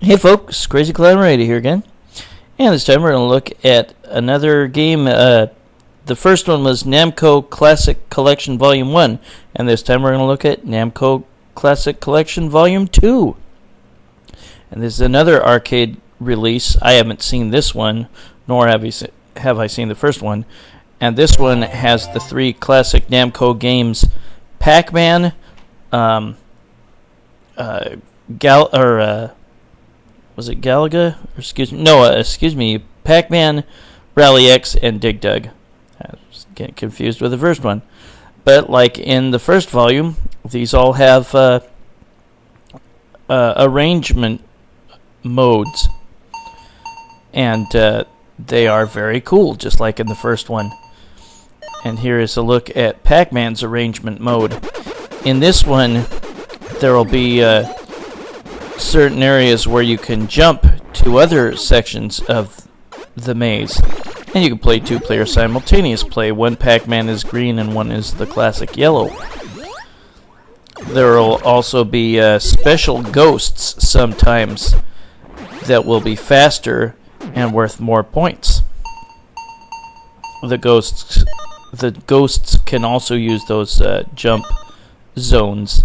Hey folks, Crazy Clown Radio here again. And this time we're going to look at another game. The first one was Namco Classic Collection Volume 1. And this time we're going to look at Namco Classic Collection Volume 2. And this is another arcade release. I haven't seen this one, nor have I seen the first one. And this one has the three classic Namco games, Pac-Man, was it Galaga? Excuse me, Pac-Man, Rally X, and Dig Dug. I was getting confused with the first one. But like in the first volume, these all have arrangement modes. And they are very cool, just like in the first one. And here is a look at Pac-Man's arrangement mode. In this one, there will be certain areas where you can jump to other sections of the maze, and you can play two-player simultaneous play. One Pac-Man is green and one is the classic yellow. There will also be special ghosts sometimes that will be faster and worth more points. The ghosts can also use those jump zones.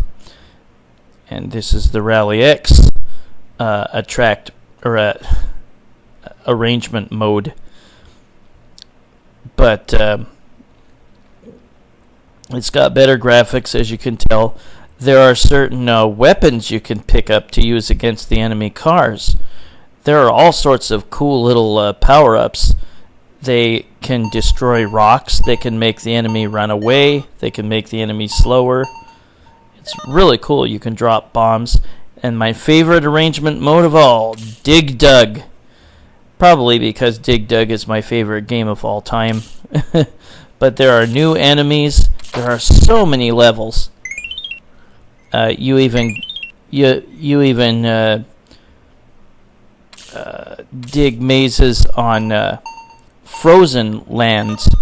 And this is the Rally X arrangement mode. But it's got better graphics, as you can tell. There are certain weapons you can pick up to use against the enemy cars. There are all sorts of cool little power-ups. They can destroy rocks. They can make the enemy run away. They can make the enemy slower. It's really cool. You can drop bombs. And my favorite arrangement mode of all, Dig Dug. Probably because Dig Dug is my favorite game of all time. But there are new enemies. There are so many levels. You even dig mazes on frozen lands.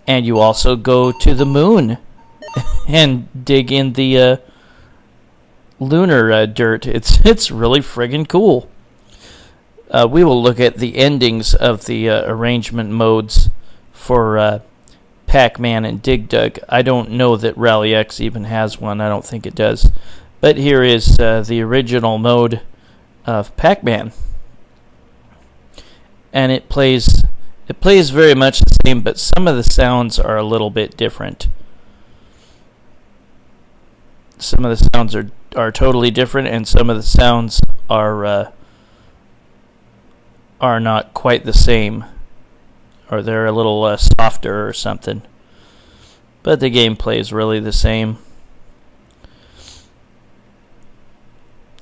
And you also go to the moon and dig in the lunar dirt. It's really friggin' cool. We will look at the endings of the arrangement modes for Pac-Man and Dig Dug. I don't know that Rally X even has one. I don't think it does. But here is the original mode of Pac-Man. And it plays very much the same, but some of the sounds are a little bit different. Some of the sounds are totally different, and some of the sounds are not quite the same, or they're a little softer or something. But the gameplay is really the same.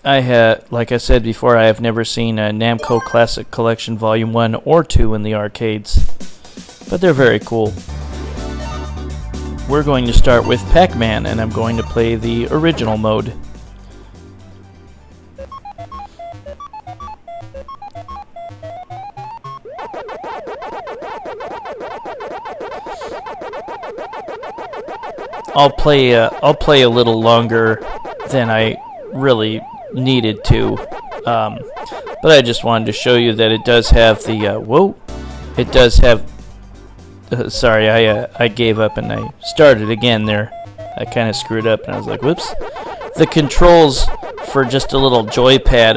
Like I said before, I have never seen a Namco Classic Collection Volume 1 or 2 in the arcades, but they're very cool. We're going to start with Pac-Man, and I'm going to play the original mode. I'll play a little longer than I really needed to, but I just wanted to show you that it does have the it does have. Sorry, I gave up and I started again there. I kind of screwed up and I was like, whoops. The controls for just a little joypad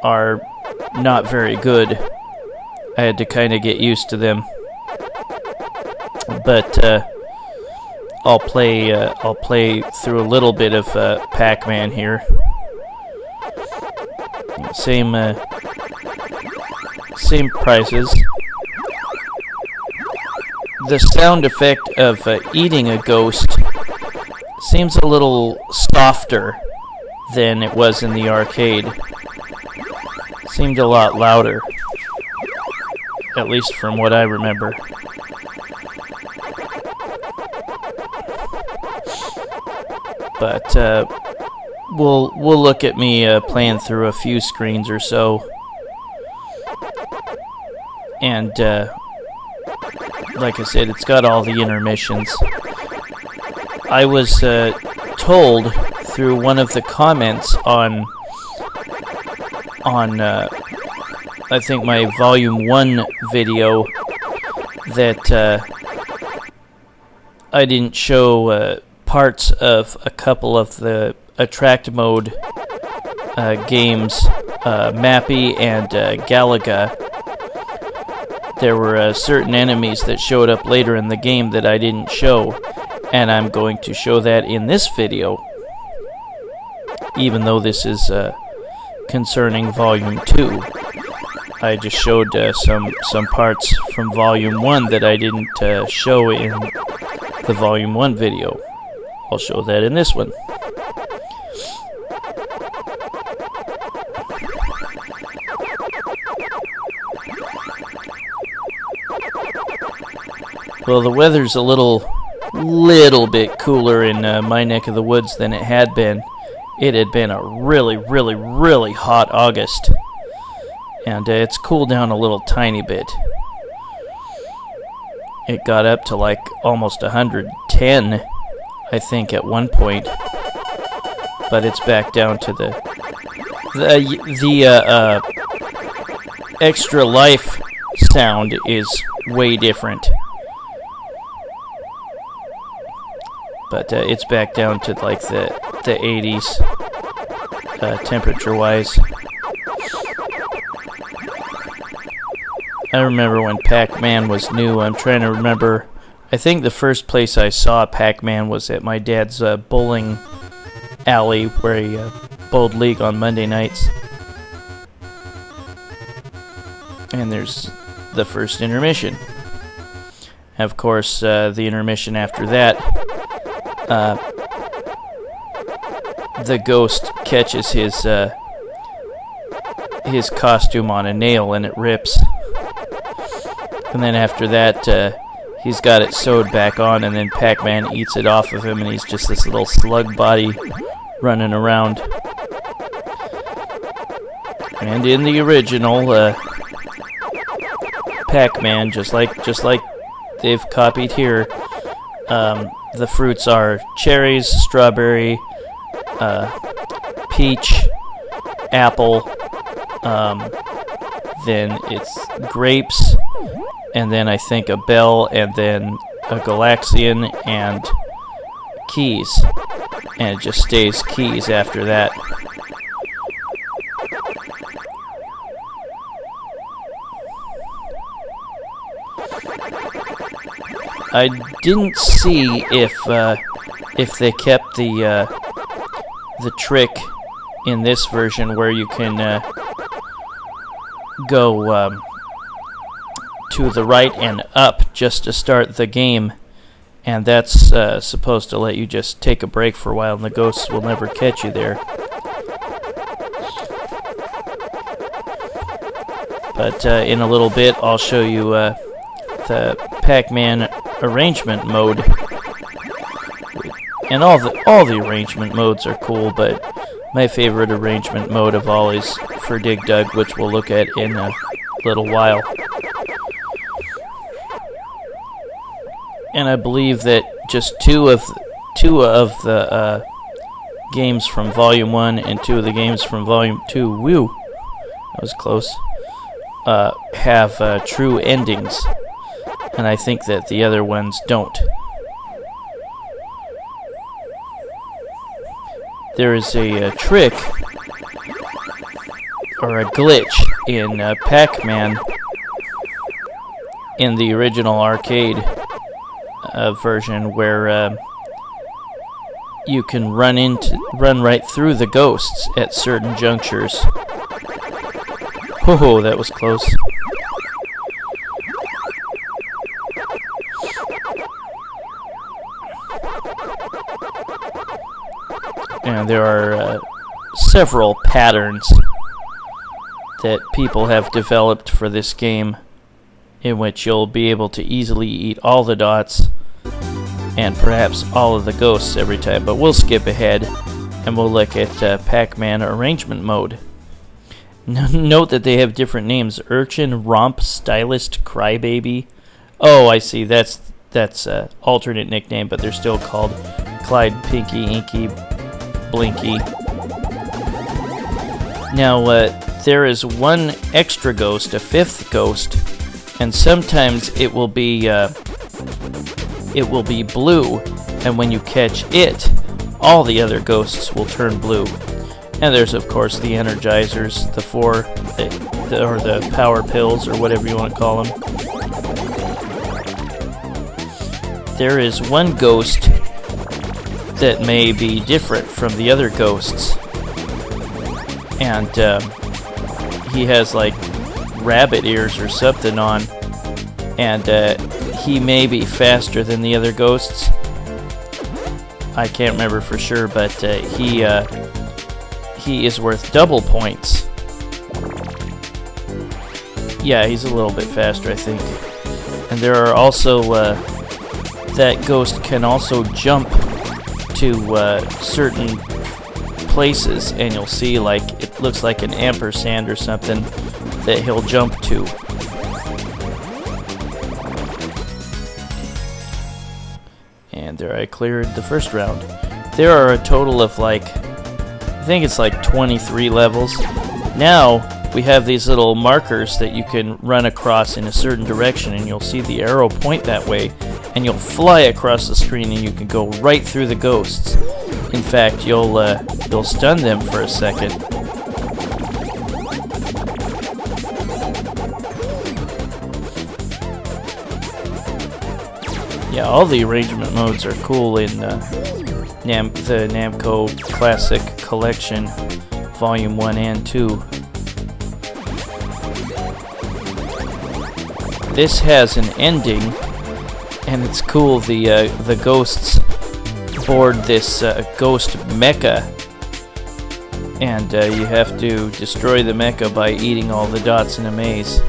are not very good. I had to kind of get used to them. But I'll play through a little bit of Pac-Man here. Same prices. The sound effect of eating a ghost seems a little softer than it was in the arcade. It seemed a lot louder, at least from what I remember. But we'll look at me playing through a few screens or so, and like I said, it's got all the intermissions. I was told through one of the comments on on, I think, my Volume 1 video that I didn't show parts of a couple of the Attract Mode games, Mappy and Galaga. There were certain enemies that showed up later in the game that I didn't show, and I'm going to show that in this video, even though this is concerning Volume 2. I just showed some parts from Volume 1 that I didn't show in the Volume 1 video. I'll show that in this one. Well, the weather's a little bit cooler in my neck of the woods than it had been. It had been a really hot August, and it's cooled down a little tiny bit. It got up to like almost 110, I think, at one point, but it's back down to the extra life sound is way different. But it's back down to like the 80s temperature-wise. I remember when Pac-Man was new. I'm trying to remember. I think the first place I saw Pac-Man was at my dad's bowling alley where he bowled league on Monday nights. And there's the first intermission. Of course, the intermission after that, the ghost catches his costume on a nail and it rips. And then after that, he's got it sewed back on, and then Pac-Man eats it off of him, and he's just this little slug body running around. And in the original Pac-Man, just like they've copied here, the fruits are cherries, strawberry, peach, apple, then it's grapes, and then I think a bell, and then a Galaxian, and keys. And it just stays keys after that. I didn't see if they kept the trick in this version where you can go to the right and up just to start the game, and that's supposed to let you just take a break for a while, and the ghosts will never catch you there. But in a little bit, I'll show you the Pac-Man arrangement mode, and all the arrangement modes are cool, but my favorite arrangement mode of all is for Dig Dug, which we'll look at in a little while. And I believe that just two of the games from Volume 1 and 2 of the games from Volume 2, whew, that was close, have true endings. And I think that the other ones don't. There is a trick, or a glitch, in Pac-Man in the original arcade version where you can run right through the ghosts at certain junctures. Oh, that was close. And there are several patterns that people have developed for this game in which you'll be able to easily eat all the dots and perhaps all of the ghosts every time. But we'll skip ahead and we'll look at Pac-Man arrangement mode. Note that they have different names: Urchin, Romp, Stylist, Crybaby. Oh, I see. That's alternate nickname, but they're still called Clyde, Pinky, Inky, Blinky. Now, there is one extra ghost, a fifth ghost, and sometimes it will be blue, and when you catch it, all the other ghosts will turn blue. And there's of course the energizers, the four, or the power pills, or whatever you want to call them. There is one ghost that may be different from the other ghosts, and he has like rabbit ears or something on, and he may be faster than the other ghosts. I can't remember for sure, but he is worth double points. Yeah, he's a little bit faster, I think. And there are also that ghost can also jump to certain places, and you'll see like it looks like an ampersand or something that he'll jump to. And there, I cleared the first round. There are a total of like, I think it's like 23 levels. Now we have these little markers that you can run across in a certain direction, and you'll see the arrow point that way, and you'll fly across the screen, and you can go right through the ghosts. In fact, you'll stun them for a second. Yeah, all the arrangement modes are cool in the Namco Classic Collection, Volume 1 and 2. This has an ending, and it's cool. The ghosts board this ghost mecha, and you have to destroy the mecha by eating all the dots in a maze.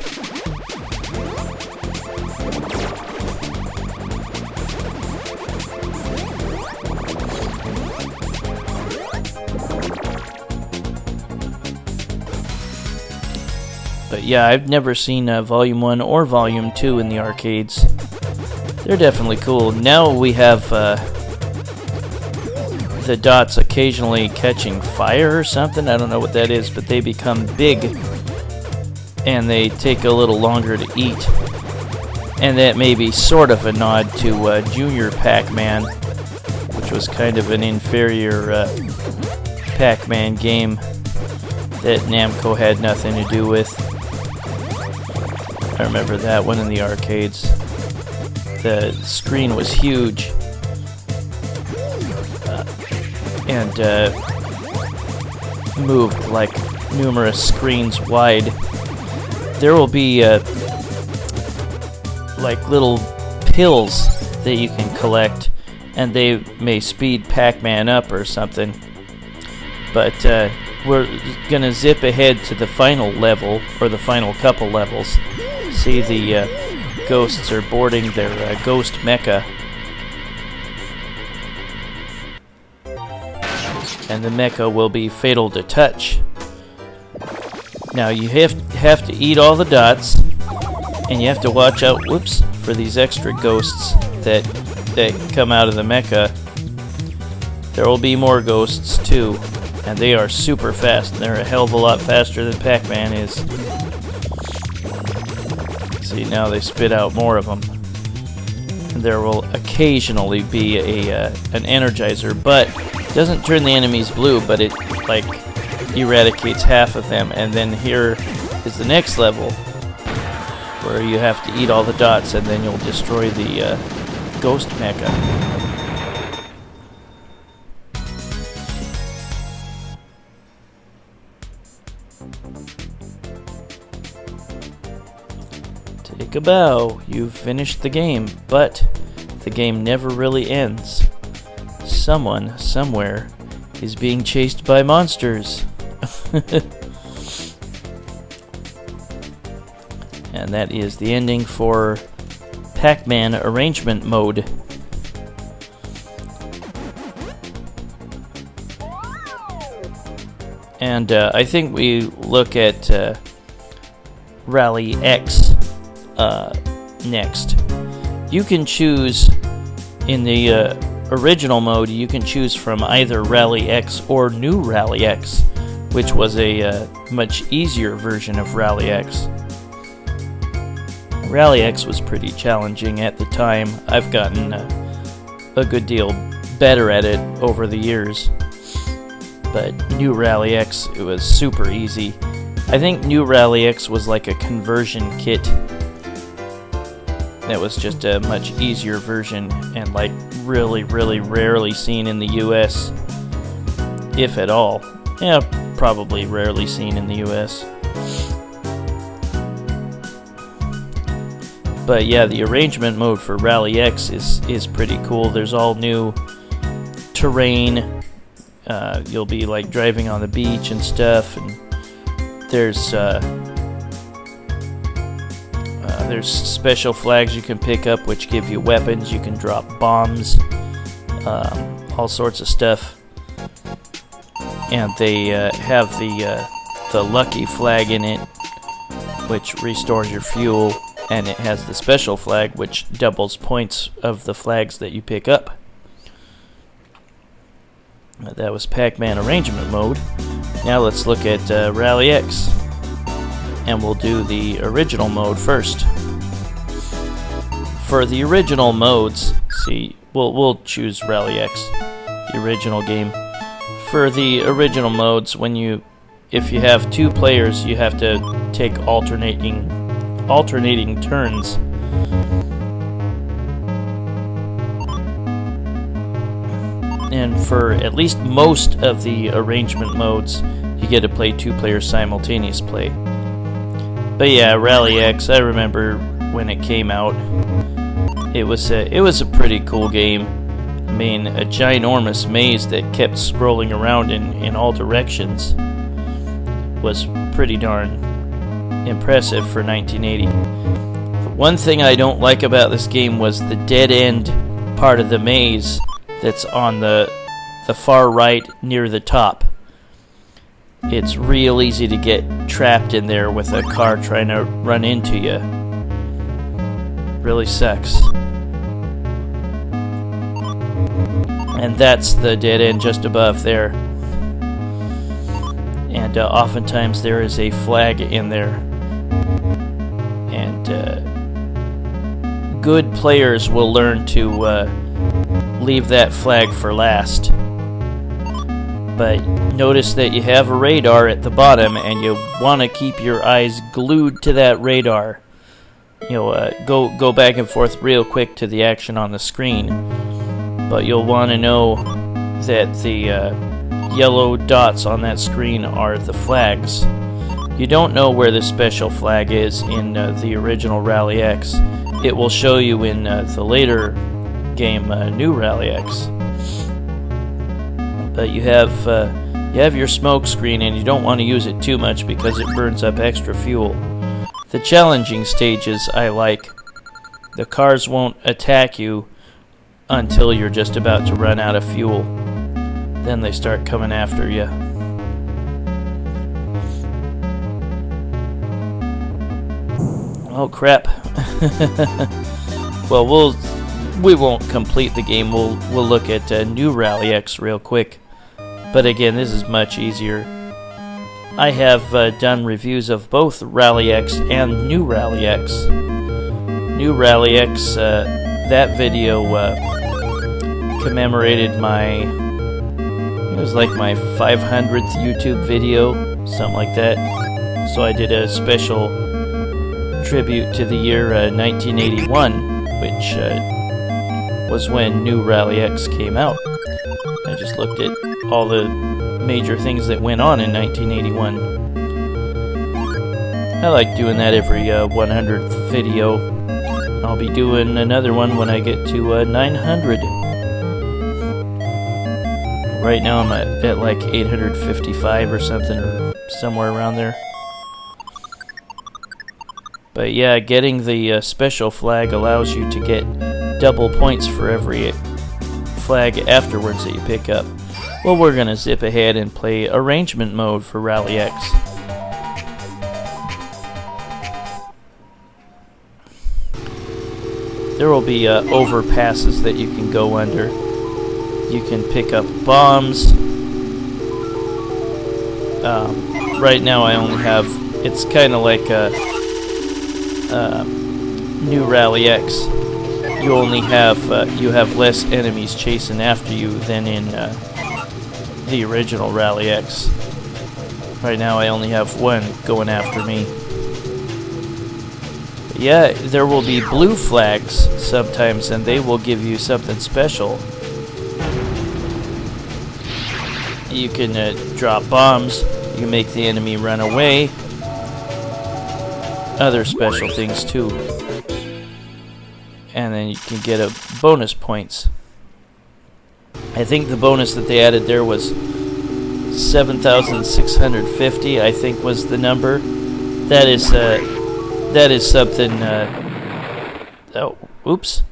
But yeah, I've never seen Volume 1 or Volume 2 in the arcades. They're definitely cool. Now we have the dots occasionally catching fire or something. I don't know what that is, but they become big and they take a little longer to eat. And that may be sort of a nod to Junior Pac-Man, which was kind of an inferior Pac-Man game that Namco had nothing to do with. I remember that one in the arcades. The screen was huge, and moved like numerous screens wide. There will be like little pills that you can collect, and they may speed Pac-Man up or something. But we're gonna zip ahead to the final level, or the final couple levels. See, the ghosts are boarding their ghost mecha, and the mecha will be fatal to touch. Now you have to eat all the dots, and you have to watch out, whoops, for these extra ghosts that come out of the mecha. There will be more ghosts too, and they are super fast, and they're a hell of a lot faster than Pac-Man is. See, now they spit out more of them. And there will occasionally be an energizer, but it doesn't turn the enemies blue, but it like eradicates half of them. And then here is the next level, where you have to eat all the dots, and then you'll destroy the ghost mecha. Take a bow, you've finished the game, but the game never really ends. Someone, somewhere, is being chased by monsters. And that is the ending for Pac-Man Arrangement Mode. And I think we look at Rally X next. You can choose in the original mode, you can choose from either Rally X or New Rally X. which was a much easier version of Rally X. Rally X was pretty challenging at the time. I've gotten a good deal better at it over the years. But New Rally X, it was super easy. I think New Rally X was like a conversion kit that was just a much easier version and like really, really rarely seen in the US, if at all. Yeah, probably rarely seen in the US. But yeah, the arrangement mode for Rally X is pretty cool. There's all new terrain. You'll be like driving on the beach and stuff, and there's special flags you can pick up which give you weapons. You can drop bombs, all sorts of stuff. And they have the lucky flag in it, which restores your fuel, and it has the special flag which doubles points of the flags that you pick up. That was Pac-Man arrangement mode. Now let's look at Rally X, and we'll do the original mode first. For the original modes, see, we'll choose Rally X, the original game. For the original modes, if you have two players, you have to take alternating turns. And for at least most of the arrangement modes, you get to play two players simultaneous play. But yeah, Rally X, I remember when it came out, it was a pretty cool game. I mean, a ginormous maze that kept scrolling around in all directions was pretty darn impressive for 1980. The one thing I don't like about this game was the dead end part of the maze that's on the far right near the top. It's real easy to get trapped in there with a car trying to run into you. It really sucks. And that's the dead end just above there. And oftentimes there is a flag in there. And good players will learn to leave that flag for last. But notice that you have a radar at the bottom, and you want to keep your eyes glued to that radar. Go back and forth real quick to the action on the screen. But you'll want to know that the yellow dots on that screen are the flags. You don't know where the special flag is in the original Rally X. It will show you in the later game, New Rally X. But you have your smoke screen, and you don't want to use it too much because it burns up extra fuel. The challenging stages I like. The cars won't attack you until you're just about to run out of fuel. Then they start coming after you. Oh crap. Well, we won't complete the game. We'll look at New Rally X real quick. But again, this is much easier. I have done reviews of both Rally X and New Rally X. New Rally X, that video commemorated it was like my 500th YouTube video, something like that. So I did a special tribute to the year 1981, which was when New Rally X came out. I just looked at all the major things that went on in 1981. I like doing that every 100th video. I'll be doing another one when I get to 900. Right now I'm at like 855 or something, or somewhere around there. But yeah, getting the special flag allows you to get double points for every flag afterwards that you pick up. Well, we're going to zip ahead and play arrangement mode for Rally X. There will be overpasses that you can go under. You can pick up bombs. Right now I only have, it's kind of like a new Rally X. You only have, you have less enemies chasing after you than in the original Rally X. Right now I only have one going after me. But yeah, there will be blue flags sometimes, and they will give you something special. You can drop bombs, you can make the enemy run away. Other special things too. And then you can get a bonus points. I think the bonus that they added there was 7,650, I think was the number. That is something oh, oops.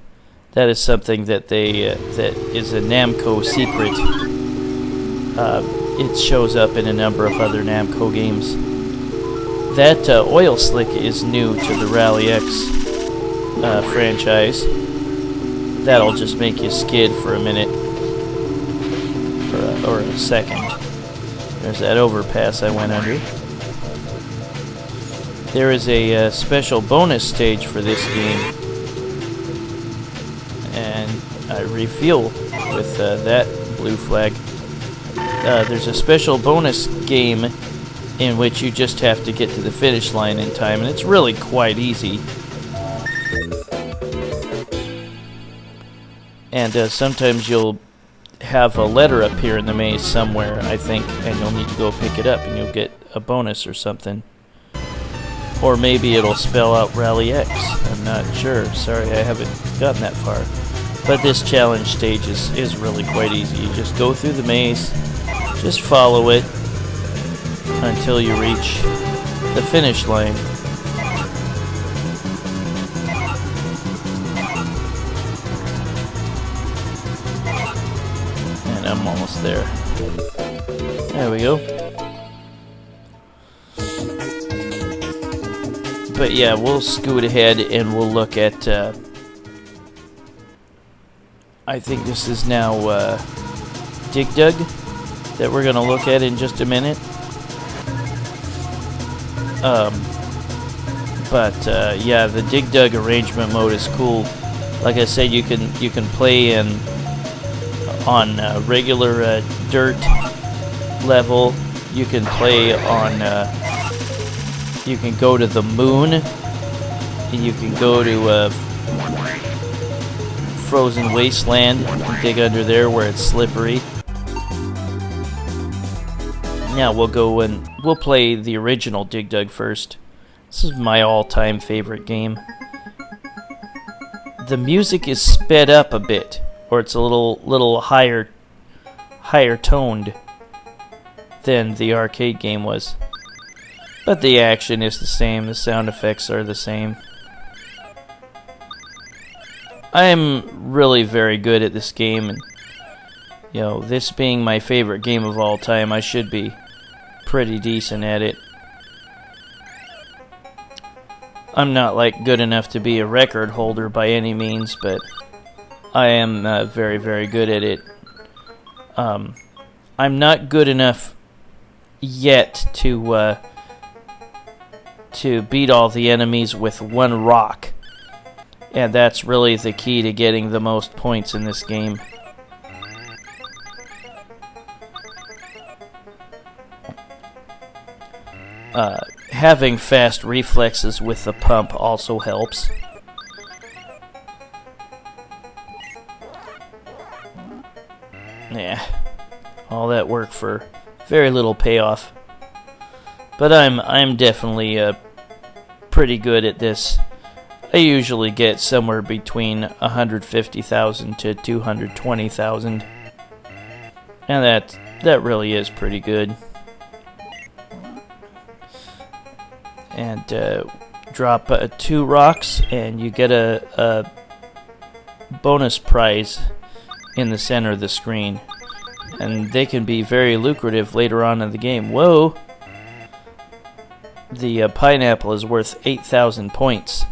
That is something that they that is a Namco secret. It shows up in a number of other Namco games. That oil slick is new to the Rally X franchise. That'll just make you skid for a minute. Or a second. There's that overpass I went under. There is a special bonus stage for this game. And I refuel with that blue flag. There's a special bonus game in which you just have to get to the finish line in time, and it's really quite easy. And sometimes you'll have a letter appear in the maze somewhere, I think, and you'll need to go pick it up, and you'll get a bonus or something. Or maybe it'll spell out Rally X. I'm not sure. Sorry, I haven't gotten that far. But this challenge stage is really quite easy. You just go through the maze, just follow it until you reach the finish line. And I'm almost there. There we go. But yeah, we'll scoot ahead and we'll look at I think this is now Dig Dug that we're gonna look at in just a minute. Yeah, the Dig Dug arrangement mode is cool. Like I said, you can play on regular dirt level. You can play on. You can go to the moon. You can go to frozen wasteland and dig under there where it's slippery. Now we'll go and we'll play the original Dig Dug first. This is my all-time favorite game. The music is sped up a bit, or it's a little higher toned than the arcade game was. But the action is the same, the sound effects are the same. I'm really very good at this game, and you know, this being my favorite game of all time, I should be pretty decent at it. I'm not like good enough to be a record holder by any means, but I am very, very good at it. I'm not good enough yet to beat all the enemies with one rock. And that's really the key to getting the most points in this game. Having fast reflexes with the pump also helps. Yeah, all that work for very little payoff. But I'm definitely pretty good at this. I usually get somewhere between 150,000 to 220,000, and that really is pretty good. And drop 2 rocks, and you get a bonus prize in the center of the screen, and they can be very lucrative later on in the game. Whoa! The pineapple is worth 8,000 points.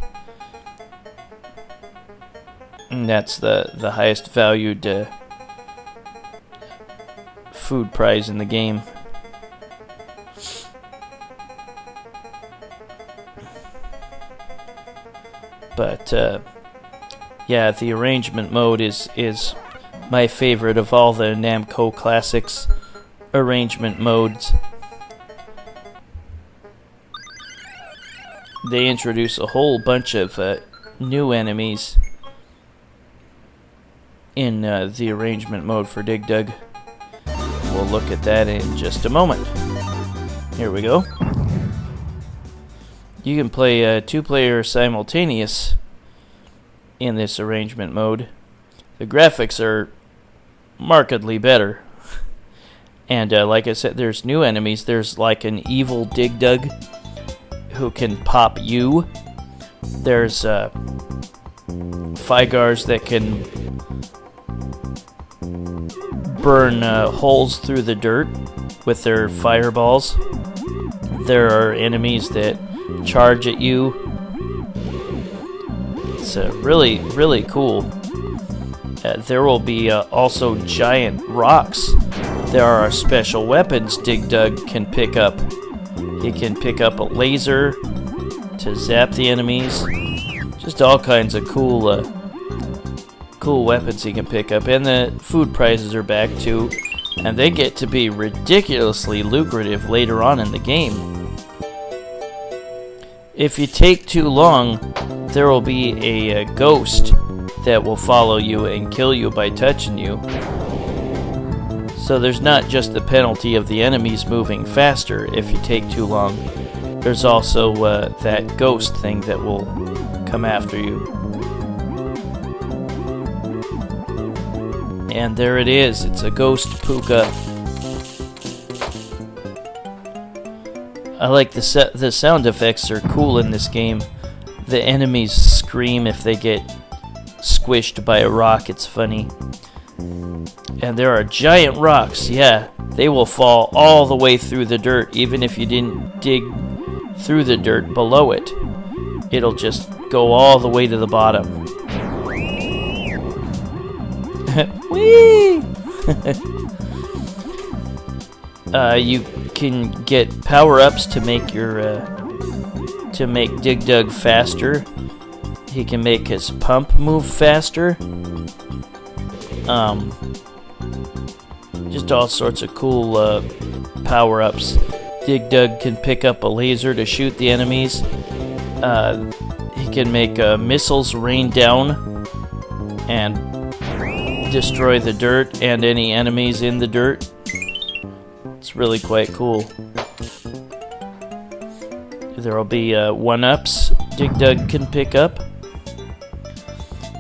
And that's the highest valued food prize in the game. But yeah, the arrangement mode is my favorite of all the Namco Classics arrangement modes. They introduce a whole bunch of new enemies in the arrangement mode for Dig Dug. We'll look at that in just a moment. Here we go. You can play 2-player simultaneous in this arrangement mode. The graphics are markedly better. And like I said, there's new enemies. There's like an evil Dig Dug who can pop you. There's Figars that can burn holes through the dirt with their fireballs. There are enemies that charge at you. It's really, really cool. There will be also giant rocks. There are special weapons Dig Dug can pick up. He can pick up a laser to zap the enemies. Just all kinds of cool weapons he can pick up. And the food prizes are back too. And they get to be ridiculously lucrative later on in the game. If you take too long, there will be a ghost that will follow you and kill you by touching you. So there's not just the penalty of the enemies moving faster if you take too long. There's also that ghost thing that will come after you. And there it is. It's a ghost puka. I like the sound effects are cool in this game. The enemies scream if they get squished by a rock. It's funny. And there are giant rocks. Yeah, they will fall all the way through the dirt, even if you didn't dig through the dirt below it. It'll just go all the way to the bottom. Whee! You can get power-ups to make your Dig Dug faster. He can make his pump move faster. Just all sorts of cool power-ups. Dig Dug can pick up a laser to shoot the enemies. He can make missiles rain down and destroy the dirt and any enemies in the dirt. It's really quite cool. There will be 1-ups Dig Dug can pick up.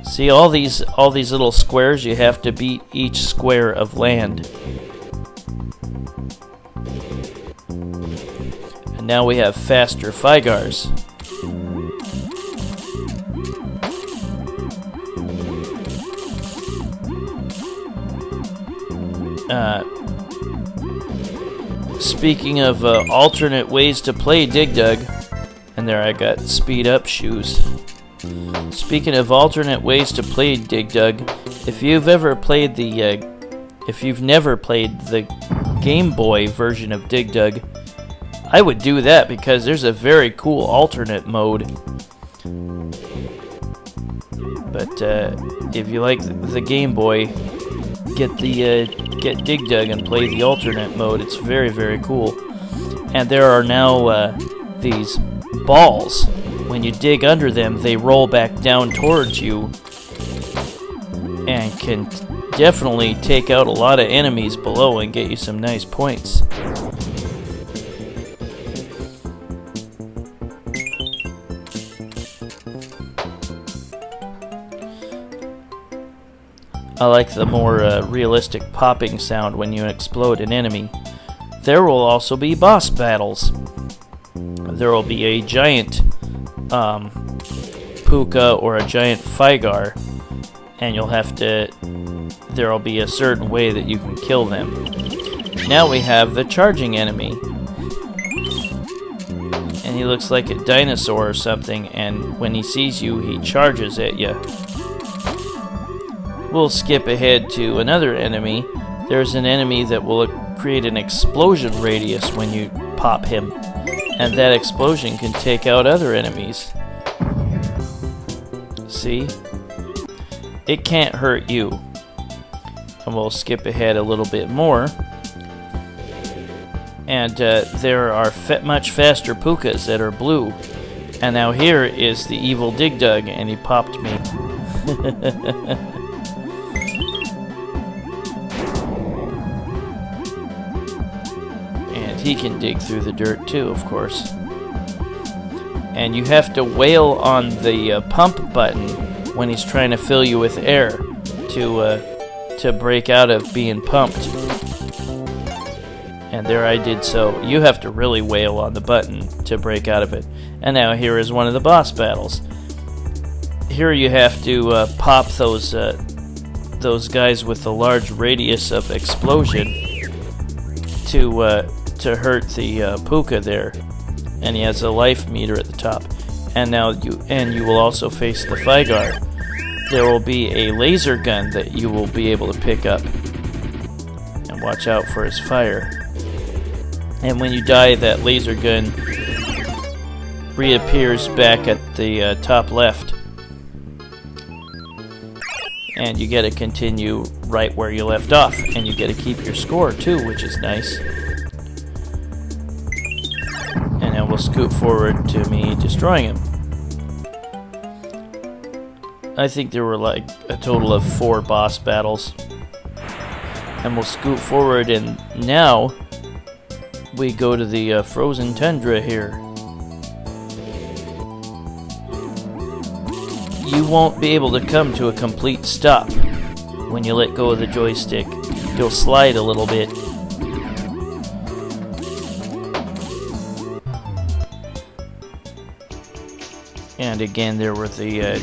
See all these little squares, you have to beat each square of land. And now we have faster Figars. Speaking of alternate ways to play Dig Dug, and there I got speed up shoes. Speaking of alternate ways to play Dig Dug, if you've never played the Game Boy version of Dig Dug, I would do that because there's a very cool alternate mode. But if you like the Game Boy, get Dig Dug and play the alternate mode. It's very, very cool. And there are now these balls. When you dig under them, they roll back down towards you and can definitely take out a lot of enemies below and get you some nice points. I like the more realistic popping sound when you explode an enemy. There will also be boss battles. There will be a giant puka or a giant Figar, and there will be a certain way that you can kill them. Now we have the charging enemy. And he looks like a dinosaur or something, and when he sees you, he charges at you. We'll skip ahead to another enemy. There's an enemy that will create an explosion radius when you pop him, and that explosion can take out other enemies. See? It can't hurt you. And we'll skip ahead a little bit more. And there are much faster Pukas that are blue. And now here is the evil Dig Dug, and he popped me. And he can dig through the dirt too, of course. And you have to wail on the pump button when he's trying to fill you with air to break out of being pumped. And there I did so. You have to really wail on the button to break out of it. And now here is one of the boss battles. Here you have to pop those guys with the large radius of explosion to hurt the Puka there. And he has a life meter at the top. And now you will also face the Fygar. There will be a laser gun that you will be able to pick up. And watch out for his fire. And when you die, that laser gun reappears back at the top left. And you get to continue right where you left off. And you get to keep your score too, which is nice. And then we'll scoot forward to me destroying him. I think there were like a total of 4 boss battles. And we'll scoot forward, and now we go to the frozen tundra here. You won't be able to come to a complete stop when you let go of the joystick. You'll slide a little bit. And again, there were the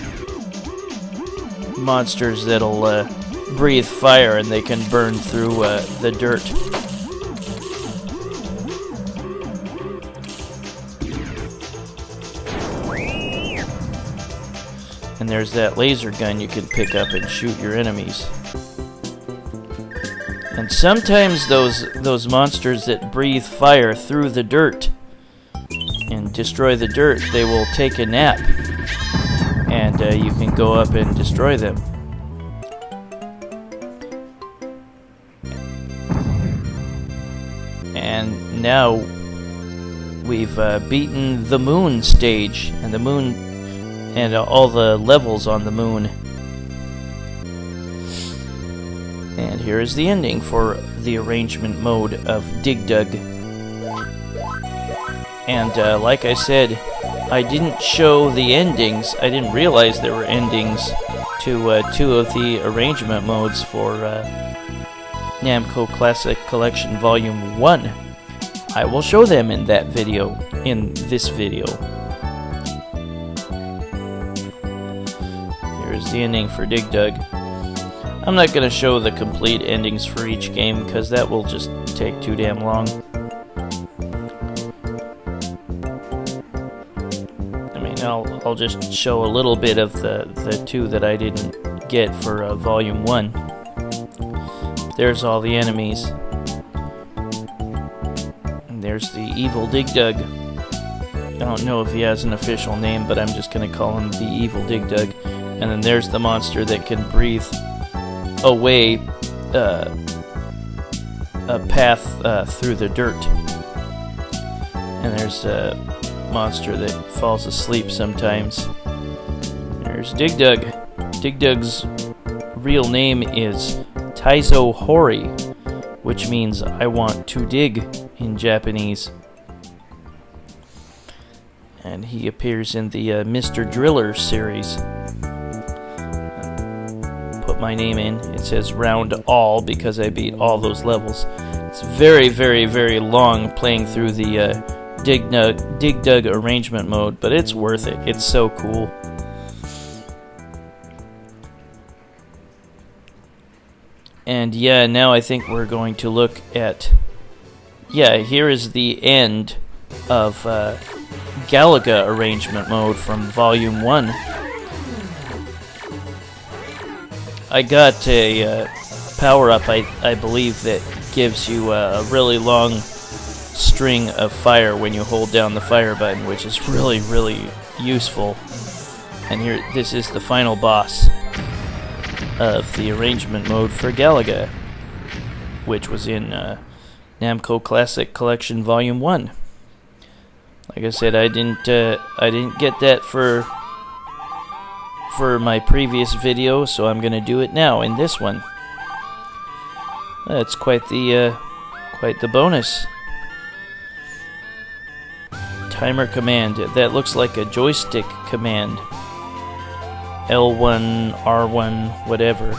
monsters that'll breathe fire, and they can burn through the dirt. And there's that laser gun you can pick up and shoot your enemies. And sometimes those monsters that breathe fire through the dirt and destroy the dirt, they will take a nap. And you can go up and destroy them. And now we've beaten the moon stage, and the moon, and all the levels on the moon. And here is the ending for the arrangement mode of Dig Dug. And like I said, I didn't show the endings. I didn't realize there were endings to 2 of the arrangement modes for Namco Classic Collection Volume 1. I will show them in that video, in this video. Here's the ending for Dig Dug. I'm not going to show the complete endings for each game because that will just take too damn long. I'll just show a little bit of the 2 that I didn't get for Volume 1. There's all the enemies. And there's the evil Dig Dug. I don't know if he has an official name, but I'm just going to call him the evil Dig Dug. And then there's the monster that can breathe away a path through the dirt. And there's monster that falls asleep sometimes. There's Dig Dug. Dig Dug's real name is Taizo Hori, which means I want to dig in Japanese. And he appears in the Mr. Driller series. Put my name in. It says round all because I beat all those levels. It's very, very, very long playing through the Dig Dug arrangement mode, but it's worth it. It's so cool. And yeah, now I think we're going to look at... Yeah, here is the end of Galaga arrangement mode from Volume 1. I got a power-up, I believe, that gives you a really long string of fire when you hold down the fire button, which is really, really useful. And here, this is the final boss of the arrangement mode for Galaga, which was in Namco Classic Collection Volume 1. Like I said, I didn't get that for my previous video, so I'm gonna do it now in this one. That's quite the bonus. Timer command. That looks like a joystick command. L1, R1, whatever.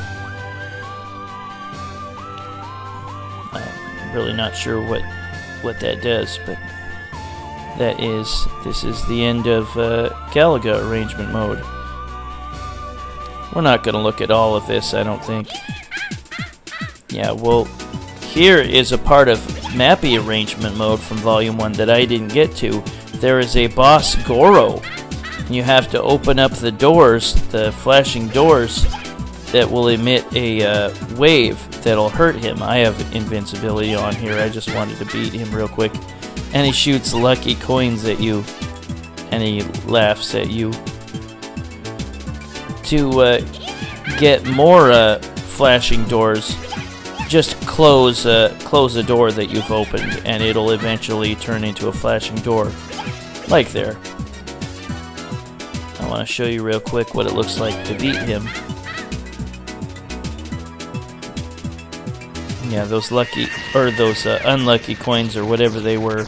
I'm really not sure what that does, but this is the end of Galaga arrangement mode. We're not going to look at all of this, I don't think. Yeah, well, here is a part of Mappy arrangement mode from Volume 1 that I didn't get to. There is a boss Goro. You have to open up the doors, the flashing doors, that will emit a wave that'll hurt him. I have invincibility on here. I just wanted to beat him real quick. And he shoots lucky coins at you. And he laughs at you. To get more flashing doors, just close a door that you've opened, and it'll eventually turn into a flashing door. Like there. I want to show you real quick what it looks like to beat him. Yeah, those lucky, or those unlucky coins, or whatever they were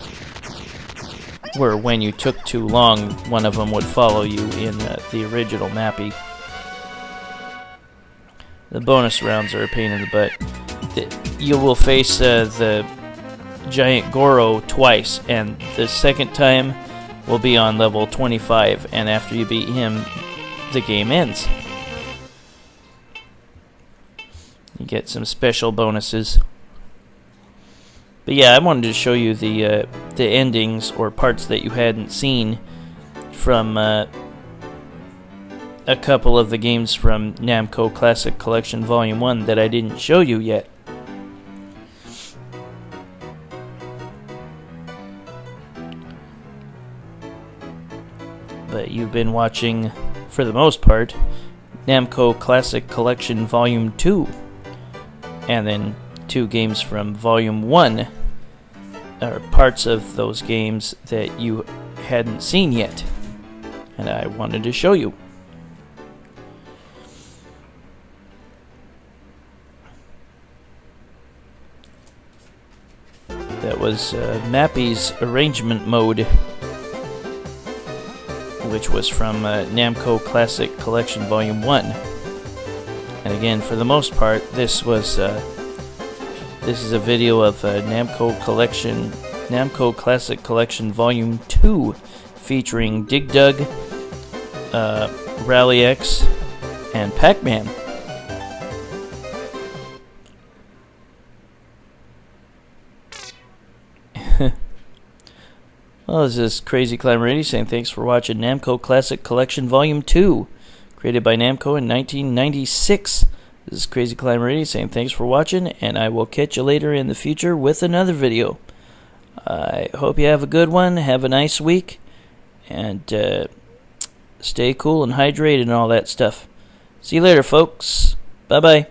when you took too long, one of them would follow you in the original Mappy. The bonus rounds are a pain in the butt. You will face the giant Goro twice, and the second time will be on level 25, and after you beat him, the game ends. You get some special bonuses. But yeah, I wanted to show you the endings, or parts that you hadn't seen from a couple of the games from Namco Classic Collection Volume 1 that I didn't show you yet. But you've been watching, for the most part, Namco Classic Collection Volume 2. And then 2 games from Volume 1, or parts of those games that you hadn't seen yet. And I wanted to show you. That was Mappy's arrangement mode, which was from Namco Classic Collection Volume 1. And again, for the most part, this is a video of Namco Classic Collection Volume 2, featuring Dig Dug, Rally X, and Pac-Man. Well, this is Crazy Climber 80 saying thanks for watching Namco Classic Collection Volume 2, created by Namco in 1996. This is Crazy Climber 80 saying thanks for watching, and I will catch you later in the future with another video. I hope you have a good one, have a nice week, and stay cool and hydrated and all that stuff. See you later, folks. Bye-bye.